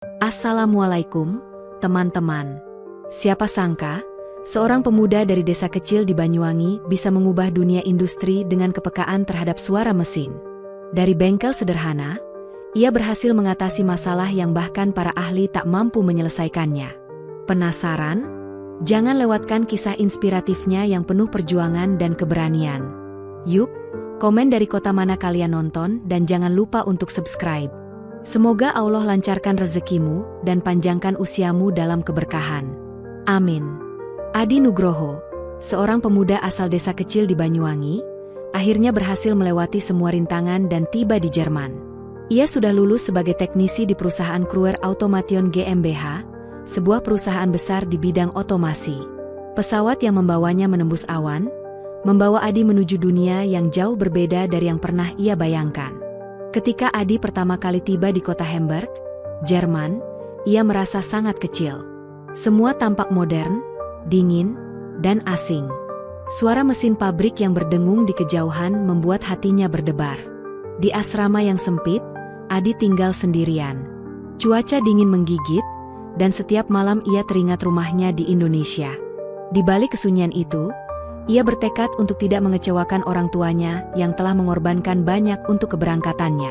Assalamualaikum, teman-teman. Siapa sangka, seorang pemuda dari desa kecil di Banyuwangi bisa mengubah dunia industri dengan kepekaan terhadap suara mesin. Dari bengkel sederhana, ia berhasil mengatasi masalah yang bahkan para ahli tak mampu menyelesaikannya. Penasaran? Jangan lewatkan kisah inspiratifnya yang penuh perjuangan dan keberanian. Yuk, komen dari kota mana kalian nonton dan jangan lupa untuk subscribe. Semoga Allah lancarkan rezekimu dan panjangkan usiamu dalam keberkahan. Amin. Adi Nugroho, seorang pemuda asal desa kecil di Banyuwangi, akhirnya berhasil melewati semua rintangan dan tiba di Jerman. Ia sudah lulus sebagai teknisi di perusahaan Kruer Automation GmbH, sebuah perusahaan besar di bidang otomasi. Pesawat yang membawanya menembus awan, membawa Adi menuju dunia yang jauh berbeda dari yang pernah ia bayangkan. Ketika Adi pertama kali tiba di kota Hamburg, Jerman, ia merasa sangat kecil. Semua tampak modern, dingin, dan asing. Suara mesin pabrik yang berdengung di kejauhan membuat hatinya berdebar. Di asrama yang sempit, Adi tinggal sendirian. Cuaca dingin menggigit, dan setiap malam ia teringat rumahnya di Indonesia. Di balik kesunyian itu, ia bertekad untuk tidak mengecewakan orang tuanya yang telah mengorbankan banyak untuk keberangkatannya.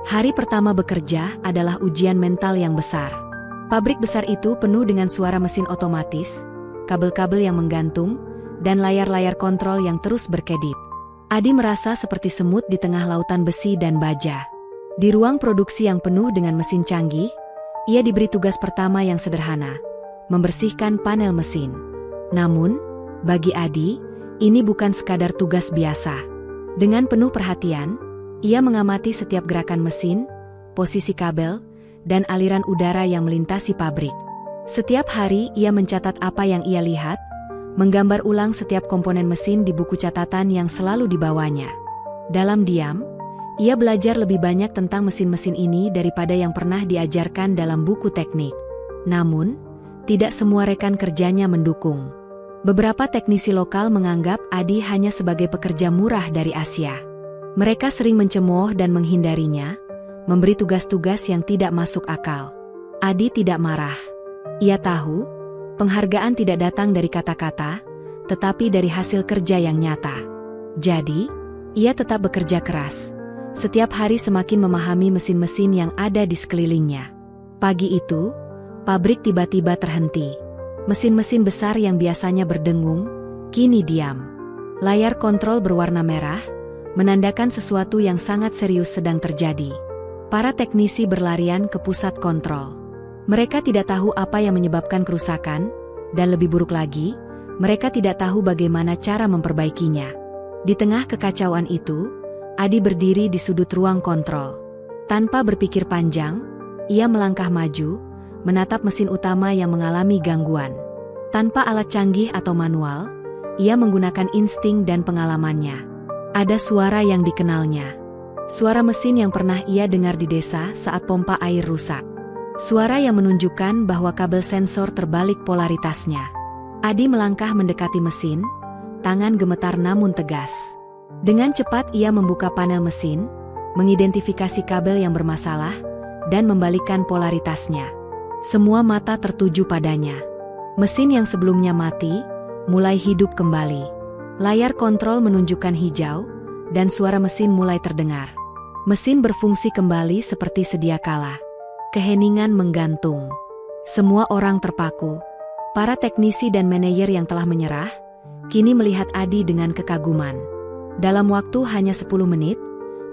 Hari pertama bekerja adalah ujian mental yang besar. Pabrik besar itu penuh dengan suara mesin otomatis, kabel-kabel yang menggantung, dan layar-layar kontrol yang terus berkedip. Adi merasa seperti semut di tengah lautan besi dan baja. Di ruang produksi yang penuh dengan mesin canggih, ia diberi tugas pertama yang sederhana, membersihkan panel mesin. Namun, bagi Adi, ini bukan sekadar tugas biasa. Dengan penuh perhatian, ia mengamati setiap gerakan mesin, posisi kabel, dan aliran udara yang melintasi pabrik. Setiap hari ia mencatat apa yang ia lihat, menggambar ulang setiap komponen mesin di buku catatan yang selalu dibawanya. Dalam diam, ia belajar lebih banyak tentang mesin-mesin ini daripada yang pernah diajarkan dalam buku teknik. Namun, tidak semua rekan kerjanya mendukung. Beberapa teknisi lokal menganggap Adi hanya sebagai pekerja murah dari Asia. Mereka sering mencemooh dan menghindarinya, memberi tugas-tugas yang tidak masuk akal. Adi tidak marah. Ia tahu, penghargaan tidak datang dari kata-kata, tetapi dari hasil kerja yang nyata. Jadi, ia tetap bekerja keras. Setiap hari semakin memahami mesin-mesin yang ada di sekelilingnya. Pagi itu, pabrik tiba-tiba terhenti. Mesin-mesin besar yang biasanya berdengung, kini diam. Layar kontrol berwarna merah, menandakan sesuatu yang sangat serius sedang terjadi. Para teknisi berlarian ke pusat kontrol. Mereka tidak tahu apa yang menyebabkan kerusakan, dan lebih buruk lagi, mereka tidak tahu bagaimana cara memperbaikinya. Di tengah kekacauan itu, Adi berdiri di sudut ruang kontrol. Tanpa berpikir panjang, ia melangkah maju, menatap mesin utama yang mengalami gangguan. Tanpa alat canggih atau manual, ia menggunakan insting dan pengalamannya. Ada suara yang dikenalnya. Suara mesin yang pernah ia dengar di desa saat pompa air rusak. Suara yang menunjukkan bahwa kabel sensor terbalik polaritasnya. Adi melangkah mendekati mesin, tangan gemetar namun tegas. Dengan cepat ia membuka panel mesin, mengidentifikasi kabel yang bermasalah, dan membalikkan polaritasnya. Semua mata tertuju padanya. Mesin yang sebelumnya mati, mulai hidup kembali. Layar kontrol menunjukkan hijau, dan suara mesin mulai terdengar. Mesin berfungsi kembali seperti sedia kala. Keheningan menggantung. Semua orang terpaku. Para teknisi dan manajer yang telah menyerah, kini melihat Adi dengan kekaguman. Dalam waktu hanya 10 menit,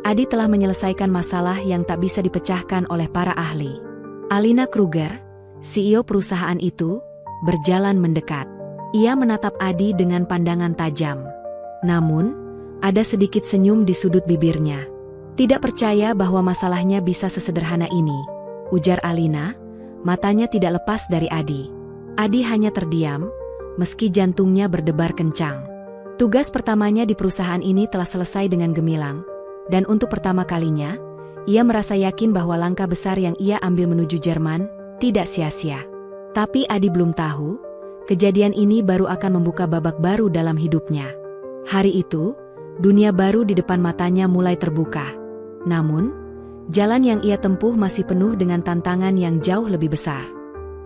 Adi telah menyelesaikan masalah yang tak bisa dipecahkan oleh para ahli. Alina Kruger, CEO perusahaan itu, berjalan mendekat. Ia menatap Adi dengan pandangan tajam. Namun, ada sedikit senyum di sudut bibirnya. Tidak percaya bahwa masalahnya bisa sesederhana ini, ujar Alina, matanya tidak lepas dari Adi. Adi hanya terdiam, meski jantungnya berdebar kencang. Tugas pertamanya di perusahaan ini telah selesai dengan gemilang, dan untuk pertama kalinya, ia merasa yakin bahwa langkah besar yang ia ambil menuju Jerman tidak sia-sia. Tapi Adi belum tahu, kejadian ini baru akan membuka babak baru dalam hidupnya. Hari itu, dunia baru di depan matanya mulai terbuka. Namun, Jalan yang ia tempuh masih penuh dengan tantangan yang jauh lebih besar.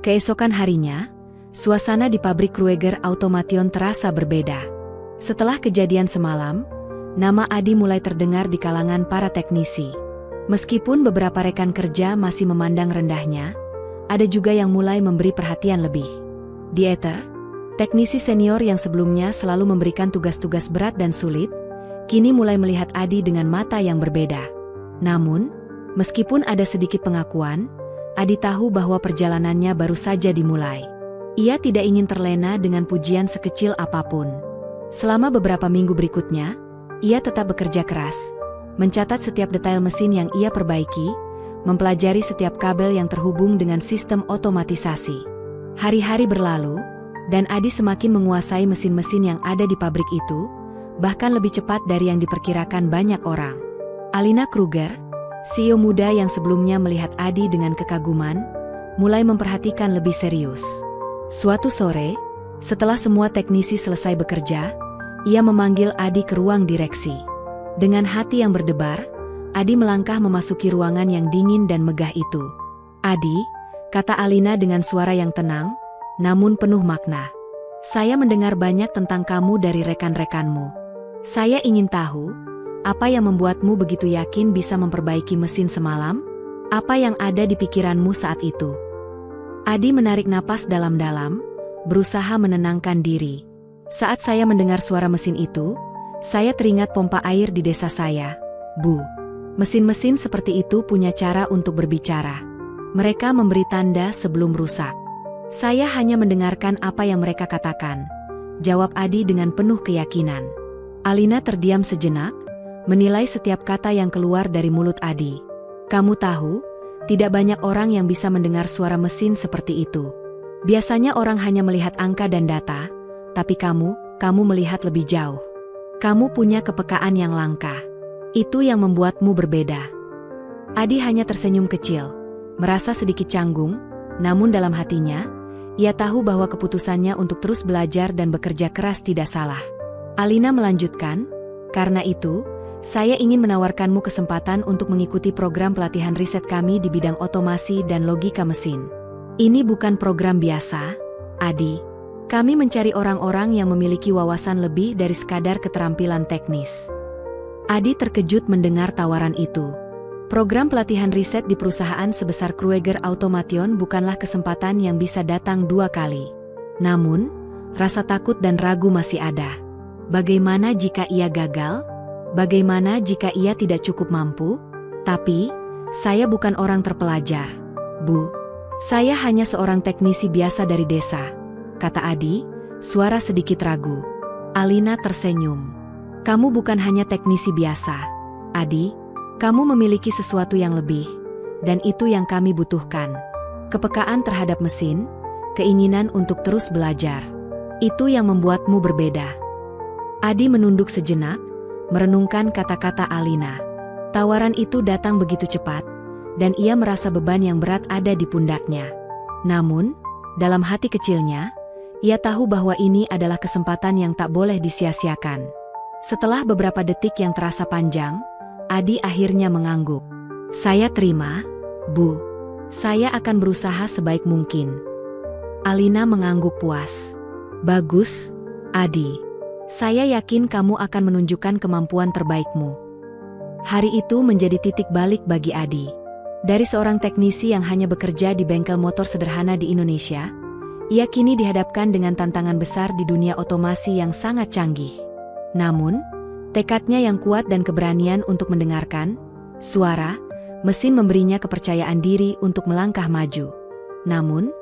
Keesokan harinya, suasana di pabrik Krueger Automation terasa berbeda. Setelah kejadian semalam, nama Adi mulai terdengar di kalangan para teknisi. Meskipun beberapa rekan kerja masih memandang rendahnya, ada juga yang mulai memberi perhatian lebih. Di Ether, teknisi senior yang sebelumnya selalu memberikan tugas-tugas berat dan sulit, kini mulai melihat Adi dengan mata yang berbeda. Namun, meskipun ada sedikit pengakuan, Adi tahu bahwa perjalanannya baru saja dimulai. Ia tidak ingin terlena dengan pujian sekecil apapun. Selama beberapa minggu berikutnya, ia tetap bekerja keras, mencatat setiap detail mesin yang ia perbaiki, mempelajari setiap kabel yang terhubung dengan sistem otomatisasi. Hari-hari berlalu, dan Adi semakin menguasai mesin-mesin yang ada di pabrik itu, bahkan lebih cepat dari yang diperkirakan banyak orang. Alina Kruger, CEO muda yang sebelumnya melihat Adi dengan kekaguman, mulai memperhatikan lebih serius. Suatu sore, setelah semua teknisi selesai bekerja, ia memanggil Adi ke ruang direksi. Dengan hati yang berdebar, Adi melangkah memasuki ruangan yang dingin dan megah itu. "Adi," kata Alina dengan suara yang tenang, namun penuh makna. "Saya mendengar banyak tentang kamu dari rekan-rekanmu. Saya ingin tahu, apa yang membuatmu begitu yakin bisa memperbaiki mesin semalam? Apa yang ada di pikiranmu saat itu?" Adi menarik napas dalam-dalam, berusaha menenangkan diri. "Saat saya mendengar suara mesin itu, saya teringat pompa air di desa saya, Bu. Mesin-mesin seperti itu punya cara untuk berbicara. Mereka memberi tanda sebelum rusak. Saya hanya mendengarkan apa yang mereka katakan," jawab Adi dengan penuh keyakinan. Alina terdiam sejenak, menilai setiap kata yang keluar dari mulut Adi. "Kamu tahu, tidak banyak orang yang bisa mendengar suara mesin seperti itu. Biasanya orang hanya melihat angka dan data, tapi kamu melihat lebih jauh. Kamu punya kepekaan yang langka. Itu yang membuatmu berbeda." Adi hanya tersenyum kecil, merasa sedikit canggung, namun dalam hatinya, ia tahu bahwa keputusannya untuk terus belajar dan bekerja keras tidak salah. Alina melanjutkan, "Karena itu, saya ingin menawarkanmu kesempatan untuk mengikuti program pelatihan riset kami di bidang otomasi dan logika mesin. Ini bukan program biasa, Adi. Kami mencari orang-orang yang memiliki wawasan lebih dari sekadar keterampilan teknis." Adi terkejut mendengar tawaran itu. Program pelatihan riset di perusahaan sebesar Krueger Automation bukanlah kesempatan yang bisa datang 2 kali. Namun, rasa takut dan ragu masih ada. Bagaimana jika ia gagal? Bagaimana jika ia tidak cukup mampu? "Tapi, saya bukan orang terpelajar, Bu. Saya hanya seorang teknisi biasa dari desa," kata Adi, suara sedikit ragu. Alina tersenyum. "Kamu bukan hanya teknisi biasa, Adi. Kamu memiliki sesuatu yang lebih, dan itu yang kami butuhkan. Kepekaan terhadap mesin, keinginan untuk terus belajar. Itu yang membuatmu berbeda." Adi menunduk sejenak, merenungkan kata-kata Alina. Tawaran itu datang begitu cepat, dan ia merasa beban yang berat ada di pundaknya. Namun, dalam hati kecilnya, ia tahu bahwa ini adalah kesempatan yang tak boleh disia-siakan. Setelah beberapa detik yang terasa panjang, Adi akhirnya mengangguk. "Saya terima, Bu. Saya akan berusaha sebaik mungkin." Alina mengangguk puas. "Bagus, Adi. Saya yakin kamu akan menunjukkan kemampuan terbaikmu." Hari itu menjadi titik balik bagi Adi. Dari seorang teknisi yang hanya bekerja di bengkel motor sederhana di Indonesia, ia kini dihadapkan dengan tantangan besar di dunia otomasi yang sangat canggih. Namun, tekadnya yang kuat dan keberanian untuk mendengarkan suara mesin memberinya kepercayaan diri untuk melangkah maju. Namun,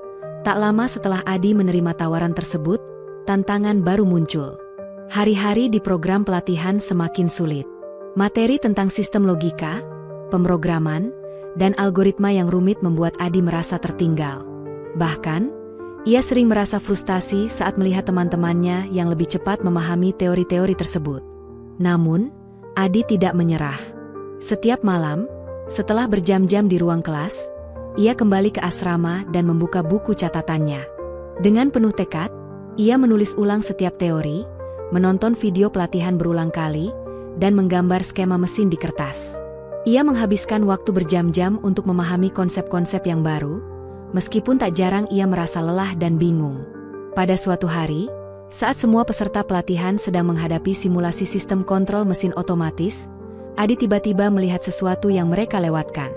tak lama setelah Adi menerima tawaran tersebut, tantangan baru muncul. Hari-hari di program pelatihan semakin sulit. Materi tentang sistem logika, pemrograman, dan algoritma yang rumit membuat Adi merasa tertinggal. Bahkan, ia sering merasa frustasi saat melihat teman-temannya yang lebih cepat memahami teori-teori tersebut. Namun, Adi tidak menyerah. Setiap malam, setelah berjam-jam di ruang kelas, ia kembali ke asrama dan membuka buku catatannya. Dengan penuh tekad, ia menulis ulang setiap teori, menonton video pelatihan berulang kali, dan menggambar skema mesin di kertas. Ia menghabiskan waktu berjam-jam untuk memahami konsep-konsep yang baru, meskipun tak jarang ia merasa lelah dan bingung. Pada suatu hari, saat semua peserta pelatihan sedang menghadapi simulasi sistem kontrol mesin otomatis, Adi tiba-tiba melihat sesuatu yang mereka lewatkan.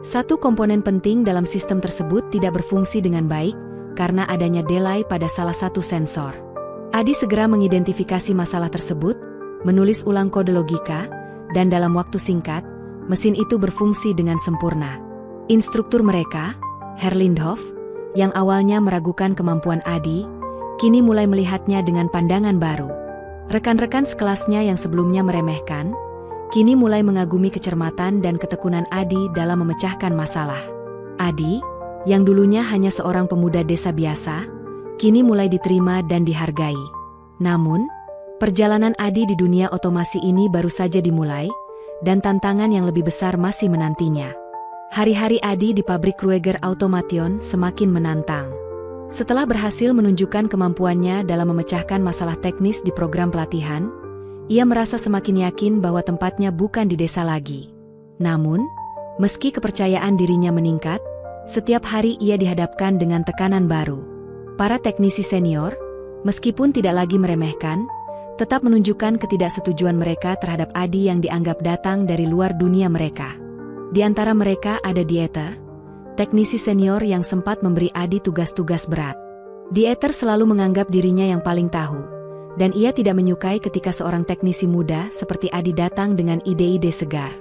Satu komponen penting dalam sistem tersebut tidak berfungsi dengan baik karena adanya delay pada salah satu sensor. Adi segera mengidentifikasi masalah tersebut, menulis ulang kode logika, dan dalam waktu singkat, mesin itu berfungsi dengan sempurna. Instruktur mereka, Herr Lindhoff, yang awalnya meragukan kemampuan Adi, kini mulai melihatnya dengan pandangan baru. Rekan-rekan sekelasnya yang sebelumnya meremehkan, kini mulai mengagumi kecermatan dan ketekunan Adi dalam memecahkan masalah. Adi, yang dulunya hanya seorang pemuda desa biasa, kini mulai diterima dan dihargai. Namun, perjalanan Adi di dunia otomasi ini baru saja dimulai, dan tantangan yang lebih besar masih menantinya. Hari-hari Adi di pabrik Krueger Automation semakin menantang. Setelah berhasil menunjukkan kemampuannya dalam memecahkan masalah teknis di program pelatihan, ia merasa semakin yakin bahwa tempatnya bukan di desa lagi. Namun, meski kepercayaan dirinya meningkat, setiap hari ia dihadapkan dengan tekanan baru. Para teknisi senior, meskipun tidak lagi meremehkan, tetap menunjukkan ketidaksetujuan mereka terhadap Adi yang dianggap datang dari luar dunia mereka. Di antara mereka ada Dieter, teknisi senior yang sempat memberi Adi tugas-tugas berat. Dieter selalu menganggap dirinya yang paling tahu, dan ia tidak menyukai ketika seorang teknisi muda seperti Adi datang dengan ide-ide segar.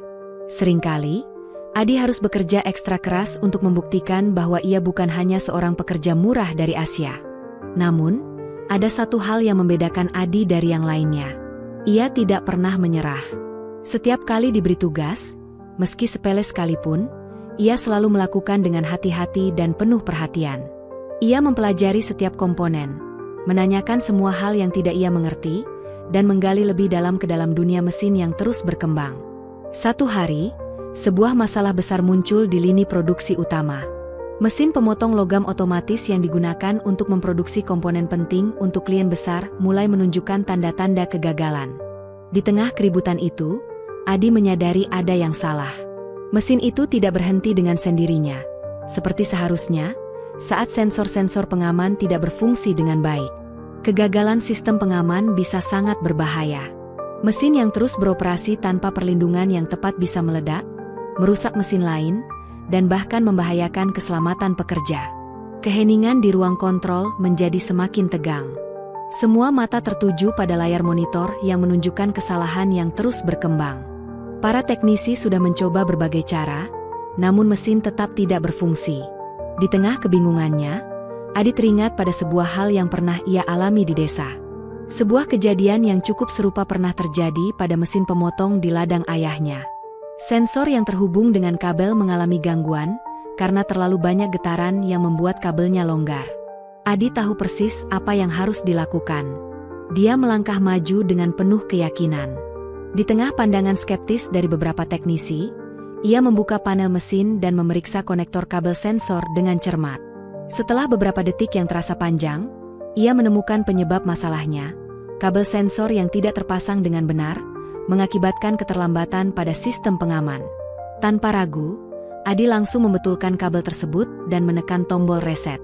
Seringkali, Adi harus bekerja ekstra keras untuk membuktikan bahwa ia bukan hanya seorang pekerja murah dari Asia. Namun, ada satu hal yang membedakan Adi dari yang lainnya. Ia tidak pernah menyerah. Setiap kali diberi tugas, meski sepele sekalipun, ia selalu melakukan dengan hati-hati dan penuh perhatian. Ia mempelajari setiap komponen, menanyakan semua hal yang tidak ia mengerti, dan menggali lebih dalam ke dalam dunia mesin yang terus berkembang. Satu hari, sebuah masalah besar muncul di lini produksi utama. Mesin pemotong logam otomatis yang digunakan untuk memproduksi komponen penting untuk klien besar mulai menunjukkan tanda-tanda kegagalan. Di tengah keributan itu, Adi menyadari ada yang salah. Mesin itu tidak berhenti dengan sendirinya. Seperti seharusnya, saat sensor-sensor pengaman tidak berfungsi dengan baik. Kegagalan sistem pengaman bisa sangat berbahaya. Mesin yang terus beroperasi tanpa perlindungan yang tepat bisa meledak, merusak mesin lain, dan bahkan membahayakan keselamatan pekerja. Keheningan di ruang kontrol menjadi semakin tegang. Semua mata tertuju pada layar monitor yang menunjukkan kesalahan yang terus berkembang. Para teknisi sudah mencoba berbagai cara, namun mesin tetap tidak berfungsi. Di tengah kebingungannya, Adi teringat pada sebuah hal yang pernah ia alami di desa. Sebuah kejadian yang cukup serupa pernah terjadi pada mesin pemotong di ladang ayahnya. Sensor yang terhubung dengan kabel mengalami gangguan karena terlalu banyak getaran yang membuat kabelnya longgar. Adi tahu persis apa yang harus dilakukan. Dia melangkah maju dengan penuh keyakinan. Di tengah pandangan skeptis dari beberapa teknisi, ia membuka panel mesin dan memeriksa konektor kabel sensor dengan cermat. Setelah beberapa detik yang terasa panjang, ia menemukan penyebab masalahnya, kabel sensor yang tidak terpasang dengan benar, mengakibatkan keterlambatan pada sistem pengaman. Tanpa ragu, Adi langsung membetulkan kabel tersebut dan menekan tombol reset.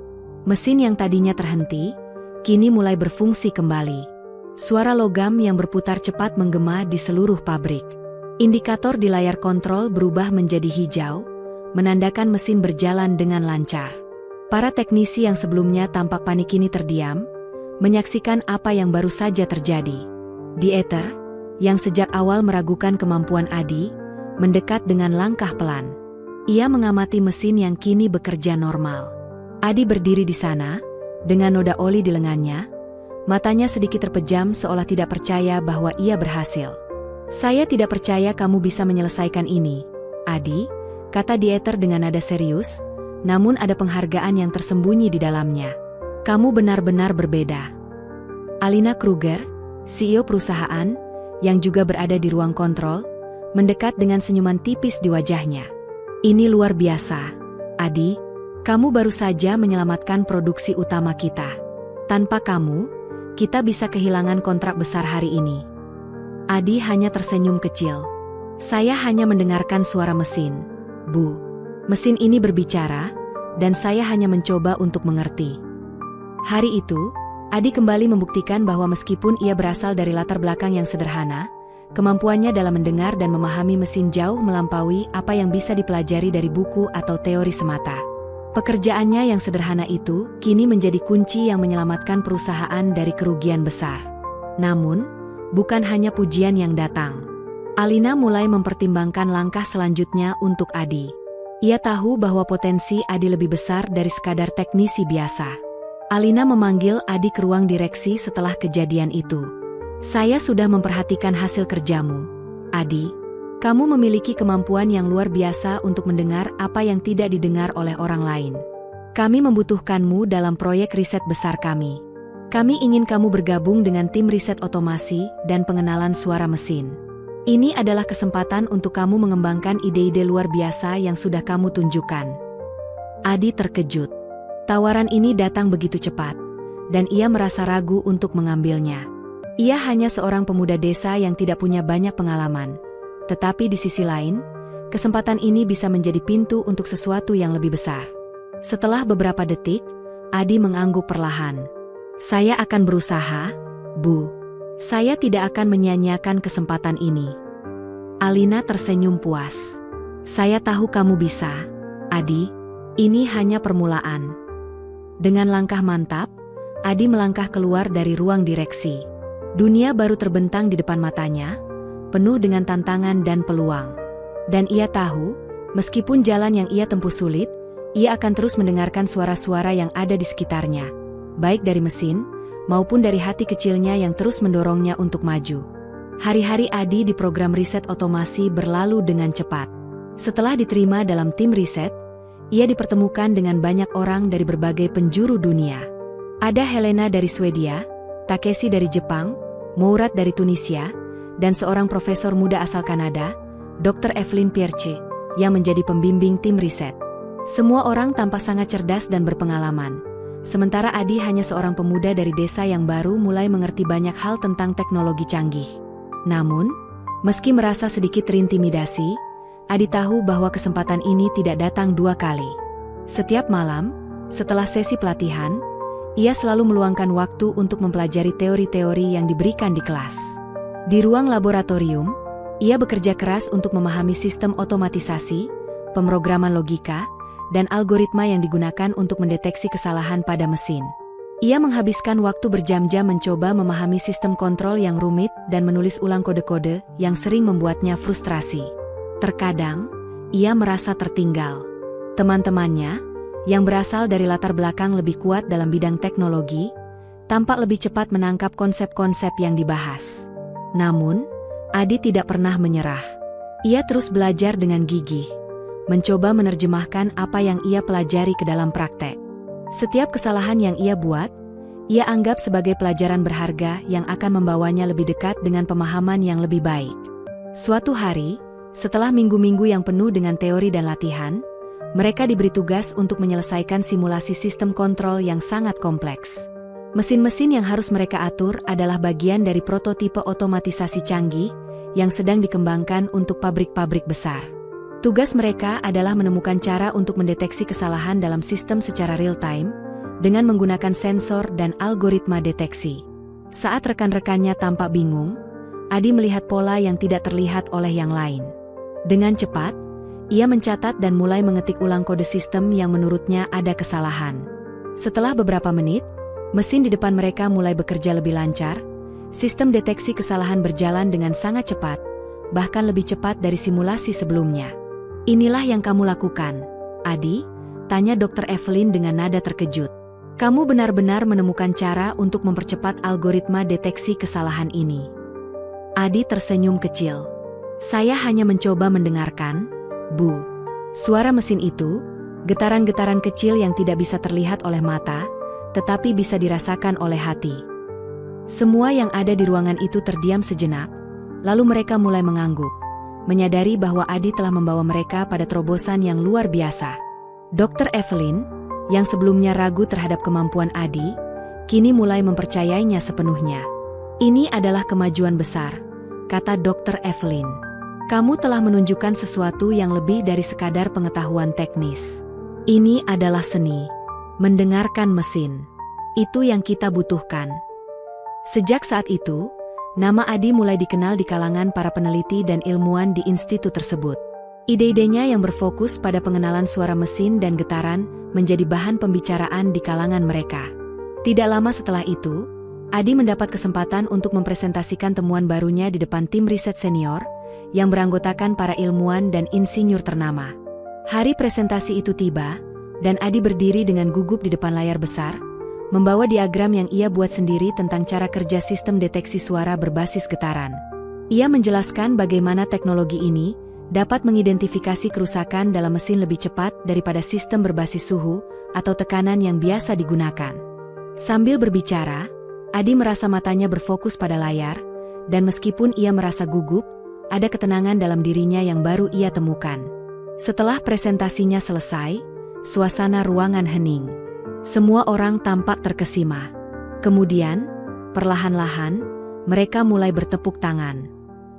Mesin yang tadinya terhenti, kini mulai berfungsi kembali. Suara logam yang berputar cepat menggema di seluruh pabrik. Indikator di layar kontrol berubah menjadi hijau, menandakan mesin berjalan dengan lancar. Para teknisi yang sebelumnya tampak panik kini terdiam, menyaksikan apa yang baru saja terjadi. Dieter, yang sejak awal meragukan kemampuan Adi, mendekat dengan langkah pelan. Ia mengamati mesin yang kini bekerja normal. Adi berdiri di sana, dengan noda oli di lengannya, matanya sedikit terpejam seolah tidak percaya bahwa ia berhasil. "Saya tidak percaya kamu bisa menyelesaikan ini, Adi," kata Dieter dengan nada serius, namun ada penghargaan yang tersembunyi di dalamnya. "Kamu benar-benar berbeda." Alina Kruger, CEO perusahaan, yang juga berada di ruang kontrol, mendekat dengan senyuman tipis di wajahnya. "Ini luar biasa, Adi. Kamu baru saja menyelamatkan produksi utama kita. Tanpa kamu, kita bisa kehilangan kontrak besar hari ini." Adi hanya tersenyum kecil. Saya hanya mendengarkan suara mesin, Bu. Mesin ini berbicara, dan saya hanya mencoba untuk mengerti. Hari itu, Adi kembali membuktikan bahwa meskipun ia berasal dari latar belakang yang sederhana, kemampuannya dalam mendengar dan memahami mesin jauh melampaui apa yang bisa dipelajari dari buku atau teori semata. Pekerjaannya yang sederhana itu kini menjadi kunci yang menyelamatkan perusahaan dari kerugian besar. Namun, bukan hanya pujian yang datang. Alina mulai mempertimbangkan langkah selanjutnya untuk Adi. Ia tahu bahwa potensi Adi lebih besar dari sekadar teknisi biasa. Alina memanggil Adi ke ruang direksi setelah kejadian itu. Saya sudah memperhatikan hasil kerjamu, Adi. Kamu memiliki kemampuan yang luar biasa untuk mendengar apa yang tidak didengar oleh orang lain. Kami membutuhkanmu dalam proyek riset besar kami. Kami ingin kamu bergabung dengan tim riset otomasi dan pengenalan suara mesin. Ini adalah kesempatan untuk kamu mengembangkan ide-ide luar biasa yang sudah kamu tunjukkan. Adi terkejut. Tawaran ini datang begitu cepat, dan ia merasa ragu untuk mengambilnya. Ia hanya seorang pemuda desa yang tidak punya banyak pengalaman. Tetapi di sisi lain, kesempatan ini bisa menjadi pintu untuk sesuatu yang lebih besar. Setelah beberapa detik, Adi mengangguk perlahan. Saya akan berusaha, Bu. Saya tidak akan menyia-nyiakan kesempatan ini. Alina tersenyum puas. Saya tahu kamu bisa, Adi. Ini hanya permulaan. Dengan langkah mantap, Adi melangkah keluar dari ruang direksi. Dunia baru terbentang di depan matanya, penuh dengan tantangan dan peluang. Dan ia tahu, meskipun jalan yang ia tempuh sulit, ia akan terus mendengarkan suara-suara yang ada di sekitarnya, baik dari mesin, maupun dari hati kecilnya yang terus mendorongnya untuk maju. Hari-hari Adi di program riset otomasi berlalu dengan cepat. Setelah diterima dalam tim riset, ia dipertemukan dengan banyak orang dari berbagai penjuru dunia. Ada Helena dari Swedia, Takeshi dari Jepang, Mourad dari Tunisia, dan seorang profesor muda asal Kanada, Dr. Evelyn Pierce, yang menjadi pembimbing tim riset. Semua orang tampak sangat cerdas dan berpengalaman. Sementara Adi hanya seorang pemuda dari desa yang baru mulai mengerti banyak hal tentang teknologi canggih. Namun, meski merasa sedikit terintimidasi, Adi tahu bahwa kesempatan ini tidak datang dua kali. Setiap malam, setelah sesi pelatihan, ia selalu meluangkan waktu untuk mempelajari teori-teori yang diberikan di kelas. Di ruang laboratorium, ia bekerja keras untuk memahami sistem otomatisasi, pemrograman logika, dan algoritma yang digunakan untuk mendeteksi kesalahan pada mesin. Ia menghabiskan waktu berjam-jam mencoba memahami sistem kontrol yang rumit dan menulis ulang kode-kode yang sering membuatnya frustrasi. Terkadang, ia merasa tertinggal. Teman-temannya, yang berasal dari latar belakang lebih kuat dalam bidang teknologi, tampak lebih cepat menangkap konsep-konsep yang dibahas. Namun, Adi tidak pernah menyerah. Ia terus belajar dengan gigih, mencoba menerjemahkan apa yang ia pelajari ke dalam praktek. Setiap kesalahan yang ia buat, ia anggap sebagai pelajaran berharga yang akan membawanya lebih dekat dengan pemahaman yang lebih baik. Suatu hari, setelah minggu-minggu yang penuh dengan teori dan latihan, mereka diberi tugas untuk menyelesaikan simulasi sistem kontrol yang sangat kompleks. Mesin-mesin yang harus mereka atur adalah bagian dari prototipe otomatisasi canggih yang sedang dikembangkan untuk pabrik-pabrik besar. Tugas mereka adalah menemukan cara untuk mendeteksi kesalahan dalam sistem secara real-time dengan menggunakan sensor dan algoritma deteksi. Saat rekan-rekannya tampak bingung, Adi melihat pola yang tidak terlihat oleh yang lain. Dengan cepat, ia mencatat dan mulai mengetik ulang kode sistem yang menurutnya ada kesalahan. Setelah beberapa menit, mesin di depan mereka mulai bekerja lebih lancar, sistem deteksi kesalahan berjalan dengan sangat cepat, bahkan lebih cepat dari simulasi sebelumnya. Inilah yang kamu lakukan, Adi? Tanya Dr. Evelyn dengan nada terkejut. Kamu benar-benar menemukan cara untuk mempercepat algoritma deteksi kesalahan ini. Adi tersenyum kecil. Saya hanya mencoba mendengarkan, Bu. Suara mesin itu, getaran-getaran kecil yang tidak bisa terlihat oleh mata, tetapi bisa dirasakan oleh hati. Semua yang ada di ruangan itu terdiam sejenak, lalu mereka mulai mengangguk, menyadari bahwa Adi telah membawa mereka pada terobosan yang luar biasa. Dr. Evelyn, yang sebelumnya ragu terhadap kemampuan Adi, kini mulai mempercayainya sepenuhnya. Ini adalah kemajuan besar, kata Dr. Evelyn. Kamu telah menunjukkan sesuatu yang lebih dari sekadar pengetahuan teknis. Ini adalah seni. Mendengarkan mesin. Itu yang kita butuhkan. Sejak saat itu, nama Adi mulai dikenal di kalangan para peneliti dan ilmuwan di institut tersebut. Ide-idenya yang berfokus pada pengenalan suara mesin dan getaran menjadi bahan pembicaraan di kalangan mereka. Tidak lama setelah itu, Adi mendapat kesempatan untuk mempresentasikan temuan barunya di depan tim riset senior yang beranggotakan para ilmuwan dan insinyur ternama. Hari presentasi itu tiba, dan Adi berdiri dengan gugup di depan layar besar, membawa diagram yang ia buat sendiri tentang cara kerja sistem deteksi suara berbasis getaran. Ia menjelaskan bagaimana teknologi ini dapat mengidentifikasi kerusakan dalam mesin lebih cepat daripada sistem berbasis suhu atau tekanan yang biasa digunakan. Sambil berbicara, Adi merasa matanya berfokus pada layar, dan meskipun ia merasa gugup, ada ketenangan dalam dirinya yang baru ia temukan. Setelah presentasinya selesai, suasana ruangan hening. Semua orang tampak terkesima. Kemudian, perlahan-lahan, mereka mulai bertepuk tangan.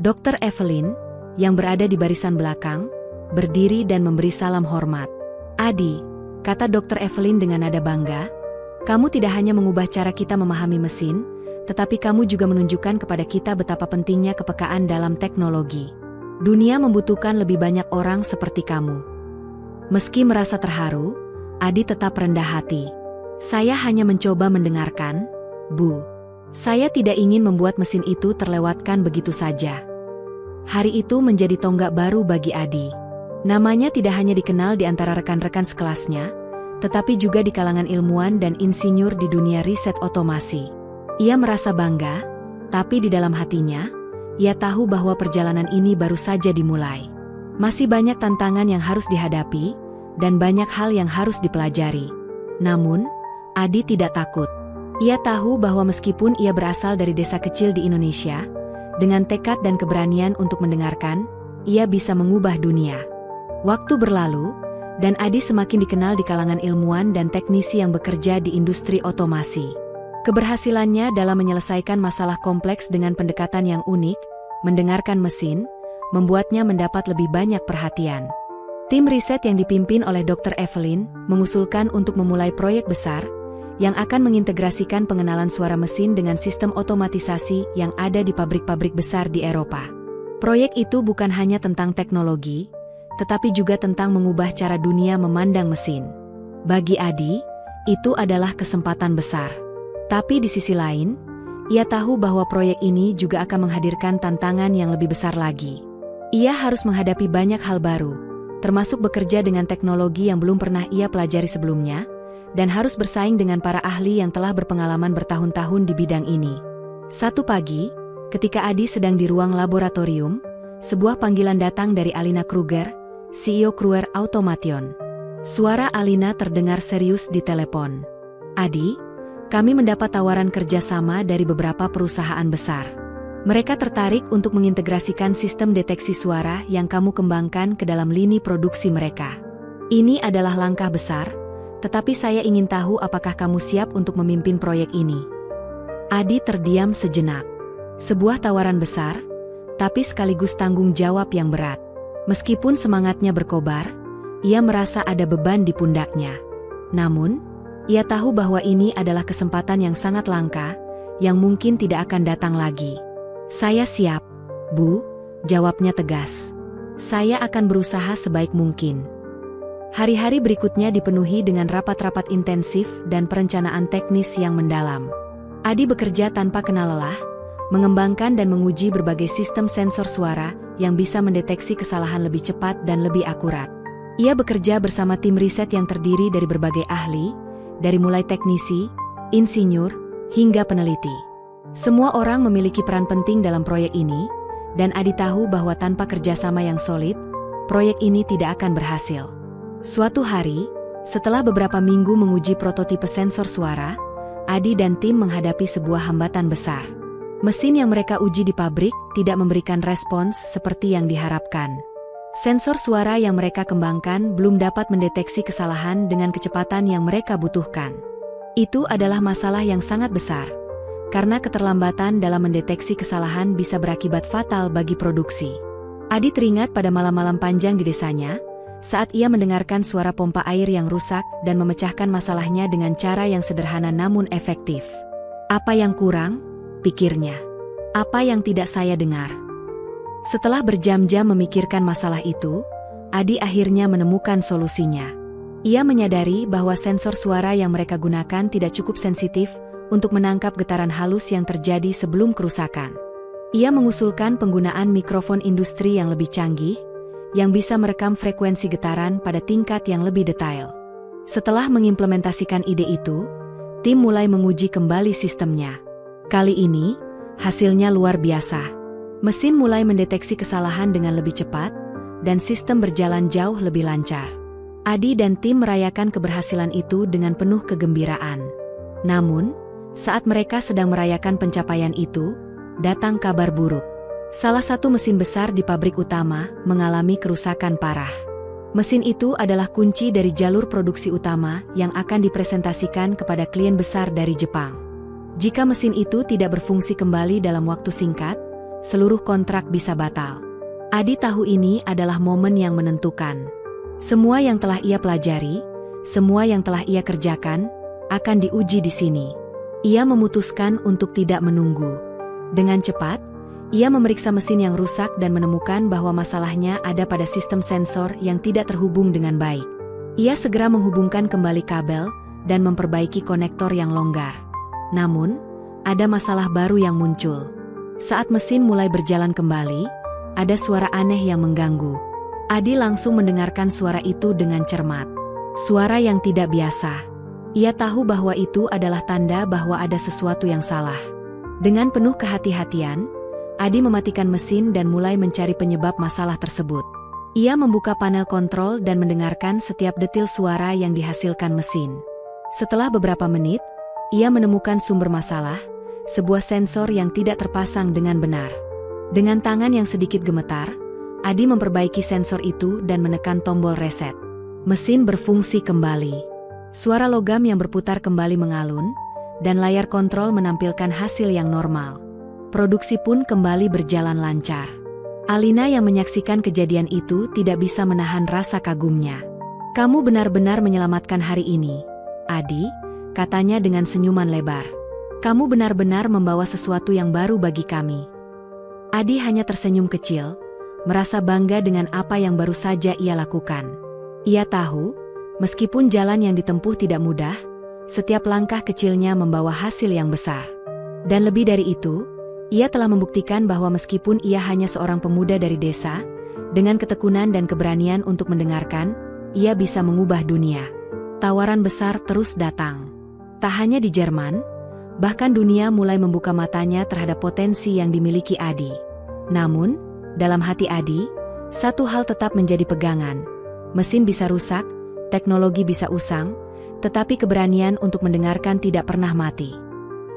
Dr. Evelyn, yang berada di barisan belakang, berdiri dan memberi salam hormat. "Adi," kata Dr. Evelyn dengan nada bangga, "kamu tidak hanya mengubah cara kita memahami mesin, tetapi kamu juga menunjukkan kepada kita betapa pentingnya kepekaan dalam teknologi. Dunia membutuhkan lebih banyak orang seperti kamu." Meski merasa terharu, Adi tetap rendah hati. "Saya hanya mencoba mendengarkan, Bu. Saya tidak ingin membuat mesin itu terlewatkan begitu saja." Hari itu menjadi tonggak baru bagi Adi. Namanya tidak hanya dikenal di antara rekan-rekan sekelasnya, tetapi juga di kalangan ilmuwan dan insinyur di dunia riset otomasi. Ia merasa bangga, tapi di dalam hatinya, ia tahu bahwa perjalanan ini baru saja dimulai. Masih banyak tantangan yang harus dihadapi, dan banyak hal yang harus dipelajari. Namun, Adi tidak takut. Ia tahu bahwa meskipun ia berasal dari desa kecil di Indonesia, dengan tekad dan keberanian untuk mendengarkan, ia bisa mengubah dunia. Waktu berlalu, dan Adi semakin dikenal di kalangan ilmuwan dan teknisi yang bekerja di industri otomasi. Keberhasilannya dalam menyelesaikan masalah kompleks dengan pendekatan yang unik, mendengarkan mesin, membuatnya mendapat lebih banyak perhatian. Tim riset yang dipimpin oleh Dr. Evelyn mengusulkan untuk memulai proyek besar yang akan mengintegrasikan pengenalan suara mesin dengan sistem otomatisasi yang ada di pabrik-pabrik besar di Eropa. Proyek itu bukan hanya tentang teknologi, tetapi juga tentang mengubah cara dunia memandang mesin. Bagi Adi, itu adalah kesempatan besar. Tapi di sisi lain, ia tahu bahwa proyek ini juga akan menghadirkan tantangan yang lebih besar lagi. Ia harus menghadapi banyak hal baru, termasuk bekerja dengan teknologi yang belum pernah ia pelajari sebelumnya, dan harus bersaing dengan para ahli yang telah berpengalaman bertahun-tahun di bidang ini. Satu pagi, ketika Adi sedang di ruang laboratorium, sebuah panggilan datang dari Alina Kruger, CEO Kruger Automation. Suara Alina terdengar serius di telepon. "Adi, kami mendapat tawaran kerjasama dari beberapa perusahaan besar. Mereka tertarik untuk mengintegrasikan sistem deteksi suara yang kamu kembangkan ke dalam lini produksi mereka. Ini adalah langkah besar, tetapi saya ingin tahu apakah kamu siap untuk memimpin proyek ini." Adi terdiam sejenak. Sebuah tawaran besar, tapi sekaligus tanggung jawab yang berat. Meskipun semangatnya berkobar, ia merasa ada beban di pundaknya. Namun, ia tahu bahwa ini adalah kesempatan yang sangat langka, yang mungkin tidak akan datang lagi. "Saya siap, Bu," jawabnya tegas. "Saya akan berusaha sebaik mungkin." Hari-hari berikutnya dipenuhi dengan rapat-rapat intensif dan perencanaan teknis yang mendalam. Adi bekerja tanpa kenal lelah, mengembangkan dan menguji berbagai sistem sensor suara yang bisa mendeteksi kesalahan lebih cepat dan lebih akurat. Ia bekerja bersama tim riset yang terdiri dari berbagai ahli, dari mulai teknisi, insinyur, hingga peneliti. Semua orang memiliki peran penting dalam proyek ini, dan Adi tahu bahwa tanpa kerjasama yang solid, proyek ini tidak akan berhasil. Suatu hari, setelah beberapa minggu menguji prototipe sensor suara, Adi dan tim menghadapi sebuah hambatan besar. Mesin yang mereka uji di pabrik tidak memberikan respons seperti yang diharapkan. Sensor suara yang mereka kembangkan belum dapat mendeteksi kesalahan dengan kecepatan yang mereka butuhkan. Itu adalah masalah yang sangat besar, karena keterlambatan dalam mendeteksi kesalahan bisa berakibat fatal bagi produksi. Adi teringat pada malam-malam panjang di desanya, saat ia mendengarkan suara pompa air yang rusak dan memecahkan masalahnya dengan cara yang sederhana namun efektif. Apa yang kurang? Pikirnya. Apa yang tidak saya dengar? Setelah berjam-jam memikirkan masalah itu, Adi akhirnya menemukan solusinya. Ia menyadari bahwa sensor suara yang mereka gunakan tidak cukup sensitif untuk menangkap getaran halus yang terjadi sebelum kerusakan. Ia mengusulkan penggunaan mikrofon industri yang lebih canggih, yang bisa merekam frekuensi getaran pada tingkat yang lebih detail. Setelah mengimplementasikan ide itu, tim mulai menguji kembali sistemnya. Kali ini, hasilnya luar biasa. Mesin mulai mendeteksi kesalahan dengan lebih cepat, dan sistem berjalan jauh lebih lancar. Adi dan tim merayakan keberhasilan itu dengan penuh kegembiraan. Namun, saat mereka sedang merayakan pencapaian itu, datang kabar buruk. Salah satu mesin besar di pabrik utama mengalami kerusakan parah. Mesin itu adalah kunci dari jalur produksi utama yang akan dipresentasikan kepada klien besar dari Jepang. Jika mesin itu tidak berfungsi kembali dalam waktu singkat, seluruh kontrak bisa batal. Adi tahu ini adalah momen yang menentukan. Semua yang telah ia pelajari, semua yang telah ia kerjakan, akan diuji di sini. Ia memutuskan untuk tidak menunggu. Dengan cepat, ia memeriksa mesin yang rusak dan menemukan bahwa masalahnya ada pada sistem sensor yang tidak terhubung dengan baik. Ia segera menghubungkan kembali kabel dan memperbaiki konektor yang longgar. Namun, ada masalah baru yang muncul. Saat mesin mulai berjalan kembali, ada suara aneh yang mengganggu. Adi langsung mendengarkan suara itu dengan cermat. Suara yang tidak biasa. Ia tahu bahwa itu adalah tanda bahwa ada sesuatu yang salah. Dengan penuh kehati-hatian, Adi mematikan mesin dan mulai mencari penyebab masalah tersebut. Ia membuka panel kontrol dan mendengarkan setiap detil suara yang dihasilkan mesin. Setelah beberapa menit, ia menemukan sumber masalah, sebuah sensor yang tidak terpasang dengan benar. Dengan tangan yang sedikit gemetar, Adi memperbaiki sensor itu dan menekan tombol reset. Mesin berfungsi kembali. Suara logam yang berputar kembali mengalun, dan layar kontrol menampilkan hasil yang normal. Produksi pun kembali berjalan lancar. Alina yang menyaksikan kejadian itu tidak bisa menahan rasa kagumnya. "Kamu benar-benar menyelamatkan hari ini, Adi," katanya dengan senyuman lebar. "Kamu benar-benar membawa sesuatu yang baru bagi kami." Adi hanya tersenyum kecil, merasa bangga dengan apa yang baru saja ia lakukan. Ia tahu, meskipun jalan yang ditempuh tidak mudah, setiap langkah kecilnya membawa hasil yang besar. Dan lebih dari itu, ia telah membuktikan bahwa meskipun ia hanya seorang pemuda dari desa, dengan ketekunan dan keberanian untuk mendengarkan, ia bisa mengubah dunia. Tawaran besar terus datang. Tak hanya di Jerman, bahkan dunia mulai membuka matanya terhadap potensi yang dimiliki Adi. Namun, dalam hati Adi, satu hal tetap menjadi pegangan. Mesin bisa rusak, teknologi bisa usang, tetapi keberanian untuk mendengarkan tidak pernah mati.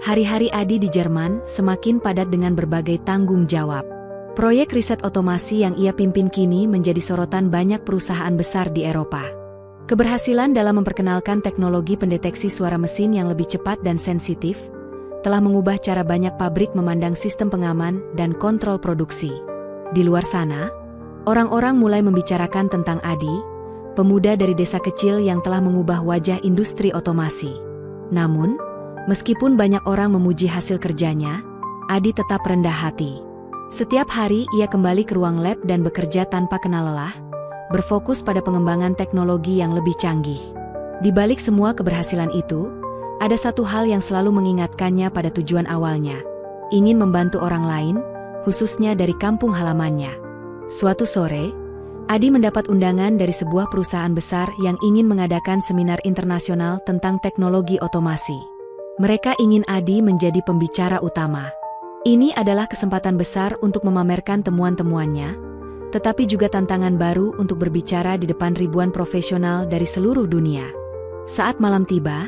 Hari-hari Adi di Jerman semakin padat dengan berbagai tanggung jawab. Proyek riset otomasi yang ia pimpin kini menjadi sorotan banyak perusahaan besar di Eropa. Keberhasilan dalam memperkenalkan teknologi pendeteksi suara mesin yang lebih cepat dan sensitif, telah mengubah cara banyak pabrik memandang sistem pengaman dan kontrol produksi. Di luar sana, orang-orang mulai membicarakan tentang Adi, pemuda dari desa kecil yang telah mengubah wajah industri otomasi. Namun, meskipun banyak orang memuji hasil kerjanya, Adi tetap rendah hati. Setiap hari ia kembali ke ruang lab dan bekerja tanpa kenal lelah, berfokus pada pengembangan teknologi yang lebih canggih. Di balik semua keberhasilan itu, ada satu hal yang selalu mengingatkannya pada tujuan awalnya, ingin membantu orang lain, khususnya dari kampung halamannya. Suatu sore, Adi mendapat undangan dari sebuah perusahaan besar yang ingin mengadakan seminar internasional tentang teknologi otomasi. Mereka ingin Adi menjadi pembicara utama. Ini adalah kesempatan besar untuk memamerkan temuan-temuannya, tetapi juga tantangan baru untuk berbicara di depan ribuan profesional dari seluruh dunia. Saat malam tiba,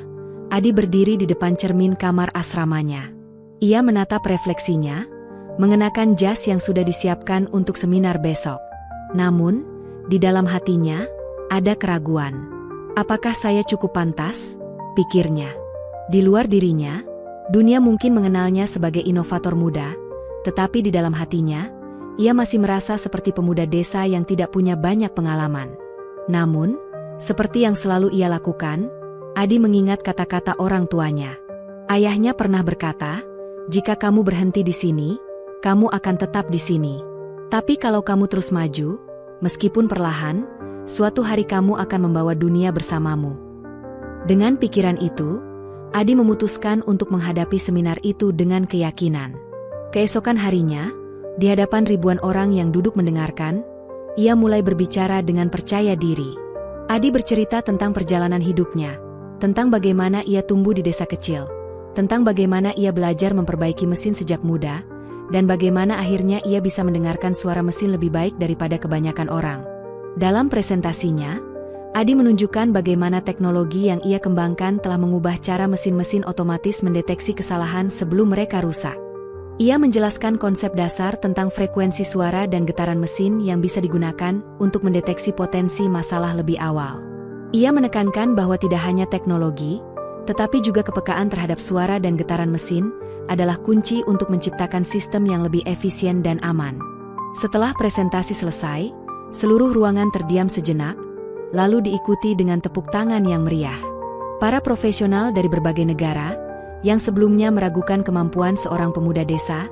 Adi berdiri di depan cermin kamar asramanya. Ia menatap refleksinya, mengenakan jas yang sudah disiapkan untuk seminar besok. Namun, di dalam hatinya, ada keraguan. Apakah saya cukup pantas? Pikirnya. Di luar dirinya, dunia mungkin mengenalnya sebagai inovator muda, tetapi di dalam hatinya, ia masih merasa seperti pemuda desa yang tidak punya banyak pengalaman. Namun, seperti yang selalu ia lakukan, Adi mengingat kata-kata orang tuanya. Ayahnya pernah berkata, "Jika kamu berhenti di sini, kamu akan tetap di sini. Tapi kalau kamu terus maju, meskipun perlahan, suatu hari kamu akan membawa dunia bersamamu." Dengan pikiran itu, Adi memutuskan untuk menghadapi seminar itu dengan keyakinan. Keesokan harinya, di hadapan ribuan orang yang duduk mendengarkan, ia mulai berbicara dengan percaya diri. Adi bercerita tentang perjalanan hidupnya, tentang bagaimana ia tumbuh di desa kecil, tentang bagaimana ia belajar memperbaiki mesin sejak muda, dan bagaimana akhirnya ia bisa mendengarkan suara mesin lebih baik daripada kebanyakan orang. Dalam presentasinya, Adi menunjukkan bagaimana teknologi yang ia kembangkan telah mengubah cara mesin-mesin otomatis mendeteksi kesalahan sebelum mereka rusak. Ia menjelaskan konsep dasar tentang frekuensi suara dan getaran mesin yang bisa digunakan untuk mendeteksi potensi masalah lebih awal. Ia menekankan bahwa tidak hanya teknologi, tetapi juga kepekaan terhadap suara dan getaran mesin adalah kunci untuk menciptakan sistem yang lebih efisien dan aman. Setelah presentasi selesai, seluruh ruangan terdiam sejenak, lalu diikuti dengan tepuk tangan yang meriah. Para profesional dari berbagai negara, yang sebelumnya meragukan kemampuan seorang pemuda desa,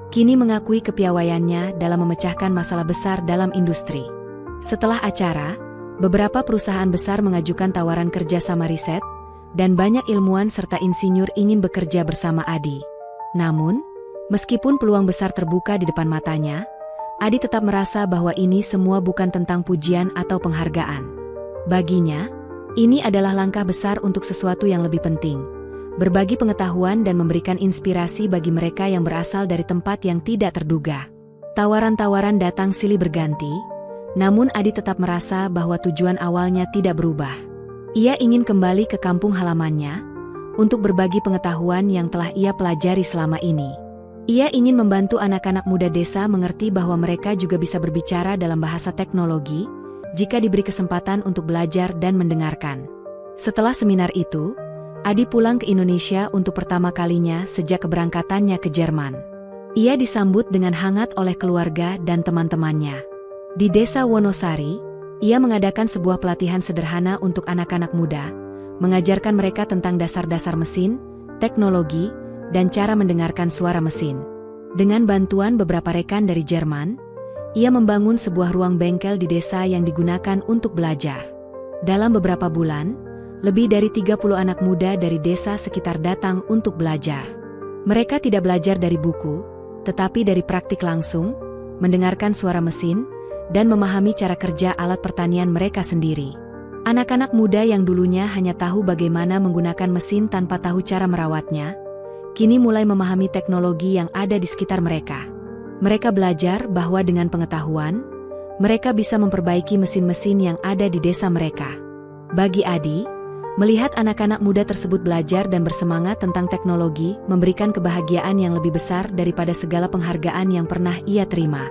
kini mengakui kepiawaiannya dalam memecahkan masalah besar dalam industri. Setelah acara, beberapa perusahaan besar mengajukan tawaran kerja sama riset, dan banyak ilmuwan serta insinyur ingin bekerja bersama Adi. Namun, meskipun peluang besar terbuka di depan matanya, Adi tetap merasa bahwa ini semua bukan tentang pujian atau penghargaan. Baginya, ini adalah langkah besar untuk sesuatu yang lebih penting: berbagi pengetahuan dan memberikan inspirasi bagi mereka yang berasal dari tempat yang tidak terduga. Tawaran-tawaran datang silih berganti, namun Adi tetap merasa bahwa tujuan awalnya tidak berubah. Ia ingin kembali ke kampung halamannya untuk berbagi pengetahuan yang telah ia pelajari selama ini. Ia ingin membantu anak-anak muda desa mengerti bahwa mereka juga bisa berbicara dalam bahasa teknologi jika diberi kesempatan untuk belajar dan mendengarkan. Setelah seminar itu, Adi pulang ke Indonesia untuk pertama kalinya sejak keberangkatannya ke Jerman. Ia disambut dengan hangat oleh keluarga dan teman-temannya. Di desa Wonosari, ia mengadakan sebuah pelatihan sederhana untuk anak-anak muda, mengajarkan mereka tentang dasar-dasar mesin, teknologi, dan cara mendengarkan suara mesin. Dengan bantuan beberapa rekan dari Jerman, ia membangun sebuah ruang bengkel di desa yang digunakan untuk belajar. Dalam beberapa bulan, lebih dari 30 anak muda dari desa sekitar datang untuk belajar. Mereka tidak belajar dari buku, tetapi dari praktik langsung, mendengarkan suara mesin, dan memahami cara kerja alat pertanian mereka sendiri. Anak-anak muda yang dulunya hanya tahu bagaimana menggunakan mesin tanpa tahu cara merawatnya, kini mulai memahami teknologi yang ada di sekitar mereka. Mereka belajar bahwa dengan pengetahuan, mereka bisa memperbaiki mesin-mesin yang ada di desa mereka. Bagi Adi, melihat anak-anak muda tersebut belajar dan bersemangat tentang teknologi memberikan kebahagiaan yang lebih besar daripada segala penghargaan yang pernah ia terima.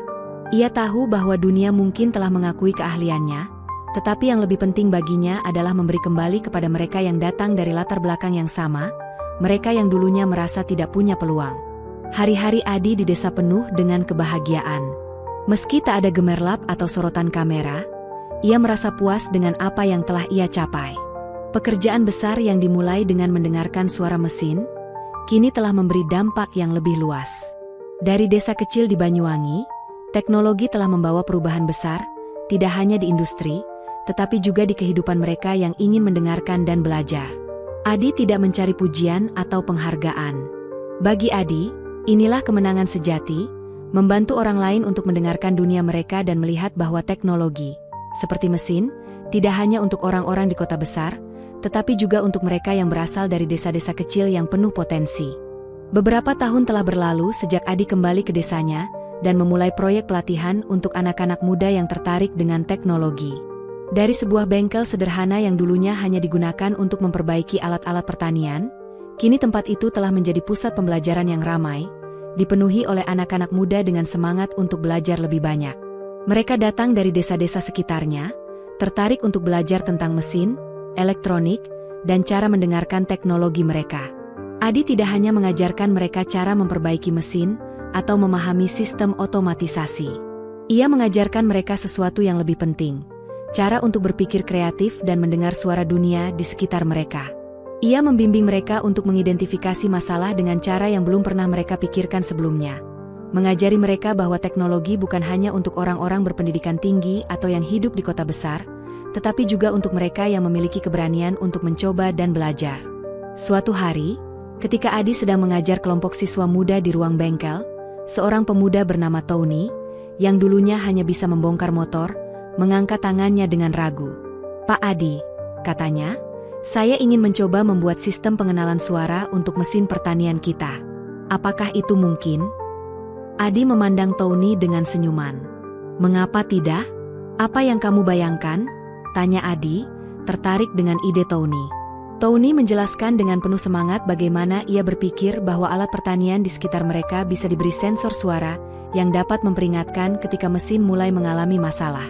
Ia tahu bahwa dunia mungkin telah mengakui keahliannya, tetapi yang lebih penting baginya adalah memberi kembali kepada mereka yang datang dari latar belakang yang sama, mereka yang dulunya merasa tidak punya peluang. Hari-hari Adi di desa penuh dengan kebahagiaan. Meski tak ada gemerlap atau sorotan kamera, ia merasa puas dengan apa yang telah ia capai. Pekerjaan besar yang dimulai dengan mendengarkan suara mesin, kini telah memberi dampak yang lebih luas. Dari desa kecil di Banyuwangi, teknologi telah membawa perubahan besar, tidak hanya di industri, tetapi juga di kehidupan mereka yang ingin mendengarkan dan belajar. Adi tidak mencari pujian atau penghargaan. Bagi Adi, inilah kemenangan sejati, membantu orang lain untuk mendengarkan dunia mereka dan melihat bahwa teknologi, seperti mesin, tidak hanya untuk orang-orang di kota besar, tetapi juga untuk mereka yang berasal dari desa-desa kecil yang penuh potensi. Beberapa tahun telah berlalu sejak Adi kembali ke desanya dan memulai proyek pelatihan untuk anak-anak muda yang tertarik dengan teknologi. Dari sebuah bengkel sederhana yang dulunya hanya digunakan untuk memperbaiki alat-alat pertanian, kini tempat itu telah menjadi pusat pembelajaran yang ramai, dipenuhi oleh anak-anak muda dengan semangat untuk belajar lebih banyak. Mereka datang dari desa-desa sekitarnya, tertarik untuk belajar tentang mesin, elektronik, dan cara mendengarkan teknologi mereka. Adi tidak hanya mengajarkan mereka cara memperbaiki mesin atau memahami sistem otomatisasi. Ia mengajarkan mereka sesuatu yang lebih penting, cara untuk berpikir kreatif dan mendengar suara dunia di sekitar mereka. Ia membimbing mereka untuk mengidentifikasi masalah dengan cara yang belum pernah mereka pikirkan sebelumnya. Mengajari mereka bahwa teknologi bukan hanya untuk orang-orang berpendidikan tinggi atau yang hidup di kota besar, tetapi juga untuk mereka yang memiliki keberanian untuk mencoba dan belajar. Suatu hari, ketika Adi sedang mengajar kelompok siswa muda di ruang bengkel, seorang pemuda bernama Tony, yang dulunya hanya bisa membongkar motor, mengangkat tangannya dengan ragu. "Pak Adi," katanya, "saya ingin mencoba membuat sistem pengenalan suara untuk mesin pertanian kita. Apakah itu mungkin?" Adi memandang Tony dengan senyuman. "Mengapa tidak? Apa yang kamu bayangkan?" tanya Adi, tertarik dengan ide Tony. Tony menjelaskan dengan penuh semangat bagaimana ia berpikir bahwa alat pertanian di sekitar mereka bisa diberi sensor suara yang dapat memperingatkan ketika mesin mulai mengalami masalah.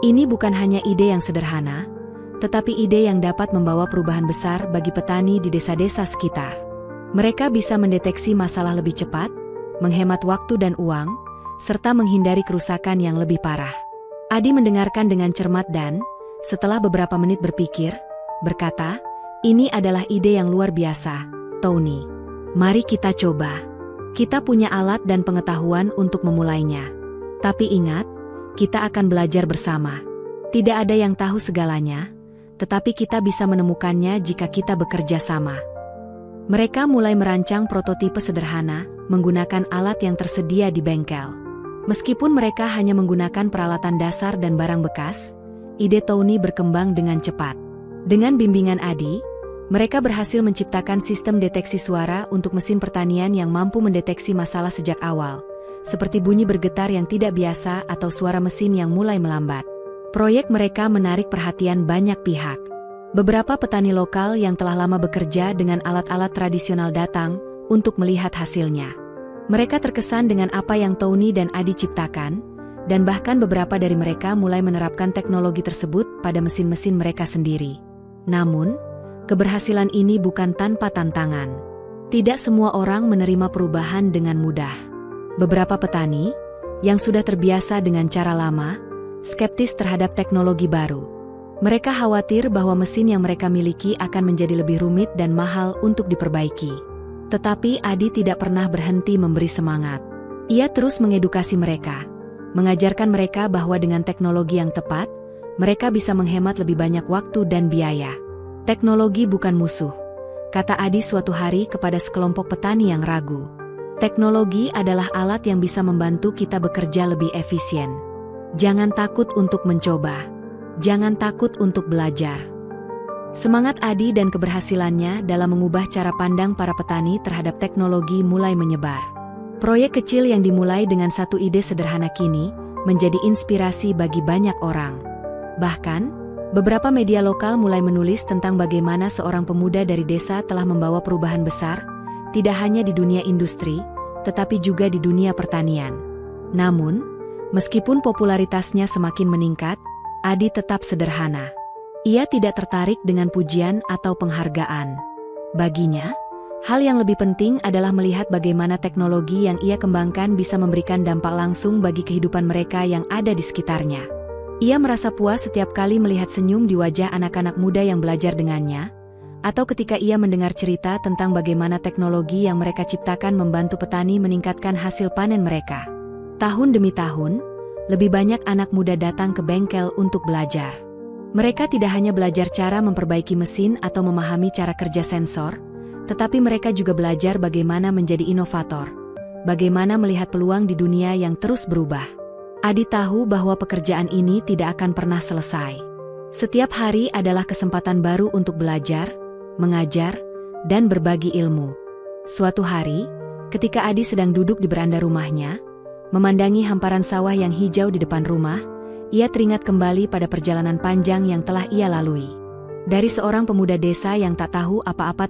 Ini bukan hanya ide yang sederhana, tetapi ide yang dapat membawa perubahan besar bagi petani di desa-desa sekitar. Mereka bisa mendeteksi masalah lebih cepat, menghemat waktu dan uang, serta menghindari kerusakan yang lebih parah. Adi mendengarkan dengan cermat dan, setelah beberapa menit berpikir, berkata, "Ini adalah ide yang luar biasa, Tony. Mari kita coba. Kita punya alat dan pengetahuan untuk memulainya. Tapi ingat, kita akan belajar bersama. Tidak ada yang tahu segalanya, tetapi kita bisa menemukannya jika kita bekerja sama." Mereka mulai merancang prototipe sederhana, menggunakan alat yang tersedia di bengkel. Meskipun mereka hanya menggunakan peralatan dasar dan barang bekas, ide Tony berkembang dengan cepat. Dengan bimbingan Adi, mereka berhasil menciptakan sistem deteksi suara untuk mesin pertanian yang mampu mendeteksi masalah sejak awal, seperti bunyi bergetar yang tidak biasa atau suara mesin yang mulai melambat. Proyek mereka menarik perhatian banyak pihak. Beberapa petani lokal yang telah lama bekerja dengan alat-alat tradisional datang untuk melihat hasilnya. Mereka terkesan dengan apa yang Tony dan Adi ciptakan, dan bahkan beberapa dari mereka mulai menerapkan teknologi tersebut pada mesin-mesin mereka sendiri. Namun, keberhasilan ini bukan tanpa tantangan. Tidak semua orang menerima perubahan dengan mudah. Beberapa petani, yang sudah terbiasa dengan cara lama, skeptis terhadap teknologi baru. Mereka khawatir bahwa mesin yang mereka miliki akan menjadi lebih rumit dan mahal untuk diperbaiki. Tetapi Adi tidak pernah berhenti memberi semangat. Ia terus mengedukasi mereka, mengajarkan mereka bahwa dengan teknologi yang tepat, mereka bisa menghemat lebih banyak waktu dan biaya. "Teknologi bukan musuh," kata Adi suatu hari kepada sekelompok petani yang ragu. "Teknologi adalah alat yang bisa membantu kita bekerja lebih efisien. Jangan takut untuk mencoba. Jangan takut untuk belajar." Semangat Adi dan keberhasilannya dalam mengubah cara pandang para petani terhadap teknologi mulai menyebar. Proyek kecil yang dimulai dengan satu ide sederhana kini menjadi inspirasi bagi banyak orang. Bahkan, beberapa media lokal mulai menulis tentang bagaimana seorang pemuda dari desa telah membawa perubahan besar, tidak hanya di dunia industri, tetapi juga di dunia pertanian. Namun, meskipun popularitasnya semakin meningkat, Adi tetap sederhana. Ia tidak tertarik dengan pujian atau penghargaan. Baginya, hal yang lebih penting adalah melihat bagaimana teknologi yang ia kembangkan bisa memberikan dampak langsung bagi kehidupan mereka yang ada di sekitarnya. Ia merasa puas setiap kali melihat senyum di wajah anak-anak muda yang belajar dengannya, atau ketika ia mendengar cerita tentang bagaimana teknologi yang mereka ciptakan membantu petani meningkatkan hasil panen mereka. Tahun demi tahun, lebih banyak anak muda datang ke bengkel untuk belajar. Mereka tidak hanya belajar cara memperbaiki mesin atau memahami cara kerja sensor, tetapi mereka juga belajar bagaimana menjadi inovator, bagaimana melihat peluang di dunia yang terus berubah. Adi tahu bahwa pekerjaan ini tidak akan pernah selesai. Setiap hari adalah kesempatan baru untuk belajar, mengajar, dan berbagi ilmu. Suatu hari, ketika Adi sedang duduk di beranda rumahnya, memandangi hamparan sawah yang hijau di depan rumah, ia teringat kembali pada perjalanan panjang yang telah ia lalui. Dari seorang pemuda desa yang tak tahu apa-apa